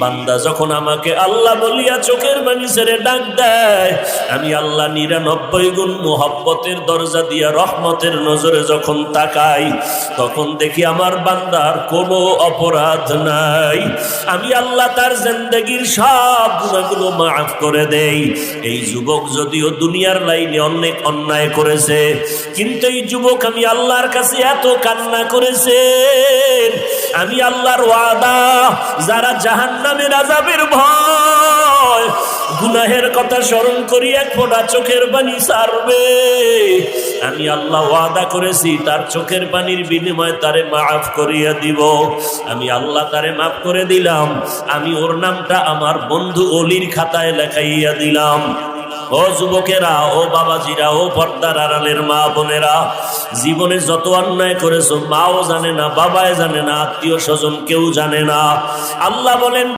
বান্দা যখন আমাকে আল্লাহ বলিয়া চোখের পানি ছেড়ে ডাক দেয়, আমি আল্লাহ 99 গুণ মুহাব্বতের দরজা দিয়া রহমতের নজরে যখন তাকাই, তখন দেখি আমার বান্দার কোনো অপরাধ নাই। আমি আল্লাহ তার জিন্দেগীর সব গুনাহগুলো মাফ করে দেই। এই যুবক যদিও দুনিয়ার লাইনে অনেক অন্যায় করেছে, কিন্তু এই যুবক আমি আল্লাহর কাছে এত কান্না করেছে, আমি আল্লাহর ওয়াদা, যারা জাহান্নামের আযাবের ভয় গুনাহের কথা স্মরণ করি এক ফোঁটা চোখের পানি ছাড়বে, আমি আল্লাহ ওয়াদা করেছি তার চোখের পানির বিনিময়ে তারে মাফ করিয়া দিব। আমি আল্লাহ তারে মাফ করে দিলাম, আমি ওর নামটা আমার বন্ধু অলির খাতায় লেখাইয়া দিলাম। ও যুবকেরা, ও বাবাজিরা, ও পর্দার আড়ালের মা বোনেরা, জীবনে যত অন্যায় করেছো মাও জানে না, বাবাই জানে না, আত্মীয় স্বজন কেউ জানে না। আল্লাহ বলেন